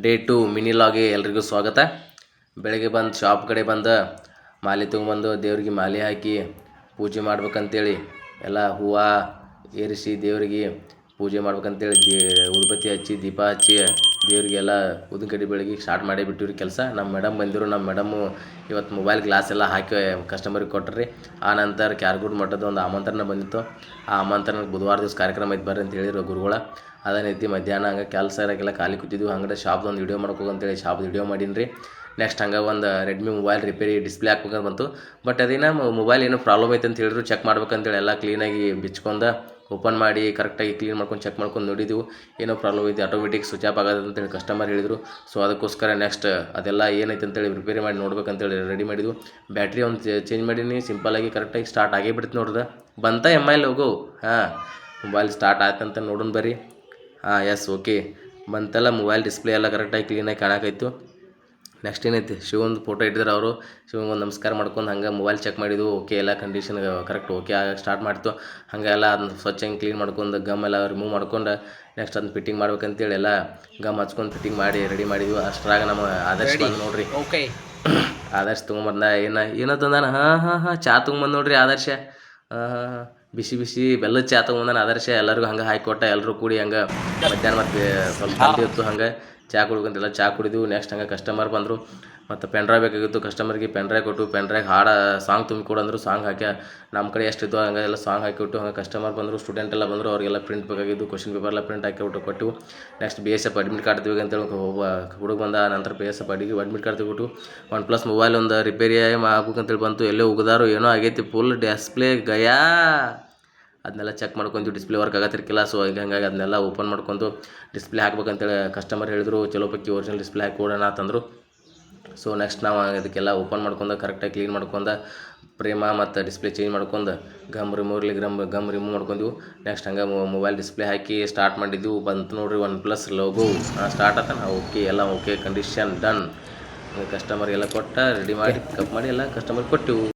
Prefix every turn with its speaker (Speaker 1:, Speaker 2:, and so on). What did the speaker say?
Speaker 1: Day 2 mini ಲಾಗೆ ಎಲ್ರಿಗೂ ಸ್ವಾಗತ. ಬೆಳಗ್ಗೆ ಬಂದು ಶಾಪ್ ಕಡೆ ಬಂದು ಮಾಲೆ ತೊಗೊಂಬಂದು ದೇವ್ರಿಗೆ ಮಾಲೆ ಹಾಕಿ ಪೂಜೆ ಮಾಡ್ಬೇಕಂತೇಳಿ ಎಲ್ಲ ಹೂವು ಏರಿಸಿ ದೇವರಿಗೆ ಪೂಜೆ ಮಾಡ್ಬೇಕಂತೇಳಿ ಉದ್ಬತ್ತಿ ಹಚ್ಚಿ ದೀಪ ಹಚ್ಚಿ ದೇವರಿಗೆಲ್ಲ ಉದಿನ ಕಡ್ಡಿ ಬೆಳಗ್ಗೆ ಸ್ಟಾರ್ಟ್ ಮಾಡಿ ಬಿಟ್ಟಿವ್ರಿ ಕೆಲಸ. ನಮ್ಮ ಮೇಡಮ್ ಬಂದಿರು. ನಮ್ಮ ಮೇಡಮು ಇವತ್ತು ಮೊಬೈಲ್ ಗ್ಲಾಸ್ ಎಲ್ಲ ಹಾಕಿ ಕಸ್ಟಮರಿಗೆ ಕೊಟ್ಟರಿ. ಆ ನಂತರ ಕ್ಯಾರ್ಗೂಡ್ ಮಠದ ಒಂದು ಆಮಂತ್ರಣ ಬಂದಿತ್ತು. ಆ ಆಮಂತ್ರಣಕ್ಕೆ ಬುಧವಾರ ದಿವಸ ಕಾರ್ಯಕ್ರಮ ಐತೆ ಬರ್ರಿ ಅಂತ ಹೇಳಿದ್ರು ಗುರುಗಳ. ಅದನ್ನೈತಿ ಮಧ್ಯಾಹ್ನ ಹಂಗೆ ಕೆಲಸ ಇರೋಕ್ಕೆಲ್ಲ ಖಾಲಿ ಕೂತಿದ್ವು. ಹಂಗೆ ಶಾಪ್ದು ಒಂದು ವಿಡಿಯೋ ಮಾಡ್ಕೋಗಂತೇಳಿ ಶಾಪ್ದು ವಿಡಿಯೋ ಮಾಡೀನಿ ರೀ. ನೆಕ್ಸ್ಟ್ ಹಂಗೆ ಒಂದು ರೆಡ್ಮಿ ಮೊಬೈಲ್ ರಿಪೇರಿ ಡಿಸ್ಪ್ಲೇ ಹಾಕ್ಬೇಕಂತ ಬಂತು. ಬಟ್ ಅದೇನ ಮೊಬೈಲ್ ಏನೋ ಪ್ರಾಬ್ಲಮ್ ಐತೆ ಅಂತ ಹೇಳಿದ್ರು. ಚೆಕ್ ಮಾಡ್ಬೇಕಂತೇಳಿ ಎಲ್ಲ ಕ್ಲೀನಾಗಿ ಬಿಚ್ಕೊಂಡು ಓಪನ್ ಮಾಡಿ ಕರೆಕ್ಟಾಗಿ ಕ್ಲೀನ್ ಮಾಡ್ಕೊಂಡು ಚೆಕ್ ಮಾಡ್ಕೊಂಡು ನೋಡಿದ್ವು. ಏನೋ ಪ್ರಾಬ್ಲಮ್ ಐತಿ, ಆಟೋಮೆಟಿಕ್ ಸ್ವಿಚ್ ಆಫ್ ಆಗೋದು ಅಂತೇಳಿ ಕಸ್ಟಮರ್ ಹೇಳಿದರು. ಸೊ ಅದಕ್ಕೋಸ್ಕರ ನೆಕ್ಸ್ಟ್ ಅದೆಲ್ಲ ಏನೈತೆ ಅಂತೇಳಿ ರಿಪೇರಿ ಮಾಡಿ ನೋಡ್ಬೇಕಂತೇಳಿ ರೆಡಿ ಮಾಡಿದ್ವು. ಬ್ಯಾಟ್ರಿ ಒಂದು ಚೇಂಜ್ ಮಾಡೀನಿ. ಸಿಂಪಲಾಗಿ ಕರೆಕ್ಟಾಗಿ ಸ್ಟಾರ್ಟ್ ಆಗೇ ಬಿಡ್ತು ನೋಡ್ದೆ. ಬಂತ MI ಲೋಗೋ. ಹಾಂ, ಮೊಬೈಲ್ ಸ್ಟಾರ್ಟ್ ಆಯ್ತಂತ ನೋಡೋಣ ಬರ್ರಿ. ಹಾಂ, ಎಸ್, ಓಕೆ ಬಂತಲ್ಲ. ಮೊಬೈಲ್ ಡಿಸ್ಪ್ಲೇ ಎಲ್ಲ ಕರೆಕ್ಟಾಗಿ ಕ್ಲೀನಾಗಿ ಕಾಣಾಕೈತು. ನೆಕ್ಸ್ಟ್ ಏನೈತಿ, ಶಿವಂದು ಫೋಟೋ ಇಟ್ಟಿದ್ರು ಅವರು. ಶಿವಂಗೆ ಒಂದು ನಮಸ್ಕಾರ ಮಾಡ್ಕೊಂಡು ಹಂಗೆ ಮೊಬೈಲ್ ಚೆಕ್ ಮಾಡಿದ್ವು. ಓಕೆ, ಎಲ್ಲ ಕಂಡೀಷನ್ ಕರೆಕ್ಟ್ ಓಕೆ ಆಗ ಸ್ಟಾರ್ಟ್ ಮಾಡ್ತು. ಹಾಗೆಲ್ಲ ಅದನ್ನ ಸ್ವಚ್ಛಂಗೆ ಕ್ಲೀನ್ ಮಾಡ್ಕೊಂಡು ಗಮ್ ಎಲ್ಲ ರಿಮೂವ್ ಮಾಡ್ಕೊಂಡು ನೆಕ್ಸ್ಟ್ ಅದನ್ನ ಫಿಟ್ಟಿಂಗ್ ಮಾಡ್ಬೇಕಂತೇಳಿ ಎಲ್ಲ ಗಮ್ ಹಚ್ಕೊಂಡು ಫಿಟ್ಟಿಂಗ್ ಮಾಡಿ ರೆಡಿ ಮಾಡಿದ್ವಿ. ಅಷ್ಟ್ರಾಗ ನಮ್ಮ ಆದರ್ಶ ಬಂದು ನೋಡ್ರಿ.
Speaker 2: ಓಕೆ,
Speaker 1: ಆದರ್ಶ ತೊಗೊಂಬಂದ ಏನೋ ತಂದಾನ. ಹಾಂ, ಚಾ ತೊಗೊಂಬಂದು ನೋಡ್ರಿ ಆದರ್ಶ. ಬಿಸಿ ಬಿಸಿ ಬೆಲ್ಲದ ಚಾ ತೊಗೊಂಬಂದಾನ ಆದರ್ಶ. ಎಲ್ಲರಿಗೂ ಹಂಗೆ ಹಾಕಿಕೊಟ್ಟ. ಎಲ್ಲರೂ ಕೂಡಿ ಹಂಗೆ ಮಧ್ಯಾಹ್ನ ಮತ್ತು ಸ್ವಲ್ಪ ತಂದಿ ಇತ್ತು. ಹಂಗೆ ಚಾ ಕುಡ್ಬೇಕಂತೆಲ್ಲ ಚಾ ಕುಡಿದ್ವು. ನೆಕ್ಸ್ಟ್ ಹಂಗೆ ಕಸ್ಟಮರ್ ಬಂದರು. ಮತ್ತು ಪೆನ್ಡ್ರೈವ್ ಬೇಕಾಗಿತ್ತು. ಕಸ್ಟಮರ್ಗೆ ಪೆನ್ಡ್ರೈವ್ ಕೊಟ್ಟು ಪೆನ್ಡ್ರೈವ್ ಸಾಂಗ್ ತುಂಬಿಕೊಡು ಅಂದರು. ಸಾಂಗ್ ಹಾಕಿ ನಮ್ಮ ಕಡೆ ಎಷ್ಟಿತ್ತು ಹಂಗೆ ಎಲ್ಲ ಸಾಂಗ್ ಹಾಕಿಬಿಟ್ಟು ಹಂಗೆ ಕಸ್ಟಮರ್ ಬಂದರು. ಸ್ಟೂಡೆಂಟ್ ಎಲ್ಲ ಬಂದರು. ಅವರಿಗೆಲ್ಲ ಪ್ರಿಂಟ್ ಬೇಕಾಗಿದ್ದು. ಕ್ವಶನ್ ಪೇಪರ್ ಎಲ್ಲ ಪ್ರಿಂಟ್ ಹಾಕಿಬಿಟ್ಟು ಕೊಟ್ಟು ನೆಕ್ಸ್ಟ್ BSF ಅಡ್ಮಿಟ್ ಕಾರ್ಡ್ ತೆಗಿಬೇಕು ಅಂತೇಳಿ ಹುಡುಗ ಬಂದ. ನಂತರ BSF ಅಡ್ಮಿಟ್ ಕಾರ್ಡ್ ತೆಗಿಬಿಟ್ಟು OnePlus ಮೊಬೈಲ್ ಒಂದು ರಿಪೇರಿ ಆಗ್ಬೇಕಂತೇಳಿ ಬಂತು. ಎಲ್ಲೋ ಉಗಿದಾರು ಏನೋ ಆಗೈತಿ. ಫುಲ್ ಡಿಸ್ಪ್ಲೇ ಗಯಾ. ಅದನ್ನೆಲ್ಲ ಚೆಕ್ ಮಾಡ್ಕೊಂಡು ಡಿಸ್ಪ್ಲೇ ವರ್ಕ್ ಆಗತ್ತಿರ್ಕಿಲ್ಲ. ಸೊ ಈಗ ಹಂಗಾಗಿ ಅದನ್ನೆಲ್ಲ ಓಪನ್ ಮಾಡ್ಕೊಂಡು ಡಿಸ್ಪ್ಲೇ ಹಾಕ್ಬೇಕಂತೇಳಿ ಕಸ್ಟಮರ್ ಹೇಳಿದ್ರು. ಚಲೋ ಪಕ್ಕಿ ಒರಿಜಿನಲ್ ಡಿಸ್ಪ್ಲೇ ಹಾಕಿ ಕೊಡೋಣ ಅಂತಂದರು. ಸೊ ನೆಕ್ಸ್ಟ್ ನಾವು ಅದಕ್ಕೆಲ್ಲ ಓಪನ್ ಮಾಡ್ಕೊಂಡು ಕರೆಕ್ಟಾಗಿ ಕ್ಲೀನ್ ಮಾಡ್ಕೊಂಡು ಪ್ರೇಮ ಮತ್ತು ಡಿಸ್ಪ್ಲೇ ಚೇಂಜ್ ಮಾಡ್ಕೊಂಡು ಗಮ್ ರಿಮೂವ್ ಮಾಡ್ಕೊಂಡ್ವು. ನೆಕ್ಸ್ಟ್ ಹಂಗೆ ಮೊಬೈಲ್ ಡಿಸ್ಪ್ಲೇ ಹಾಕಿ ಸ್ಟಾರ್ಟ್ ಮಾಡಿದ್ವು. ಬಂತು ನೋಡ್ರಿ OnePlus ಲೋಗೋ. ಸ್ಟಾರ್ಟ್ ಆತ. ಓಕೆ, ಎಲ್ಲ ಓಕೆ, ಕಂಡೀಷನ್ ಡನ್. ಕಸ್ಟಮರ್ಗೆಲ್ಲ ಕೊಟ್ಟು ರೆಡಿ ಮಾಡಿ ಪಿಕಪ್ ಮಾಡಿ ಎಲ್ಲ ಕಸ್ಟಮರ್ ಕೊಟ್ಟಿವು.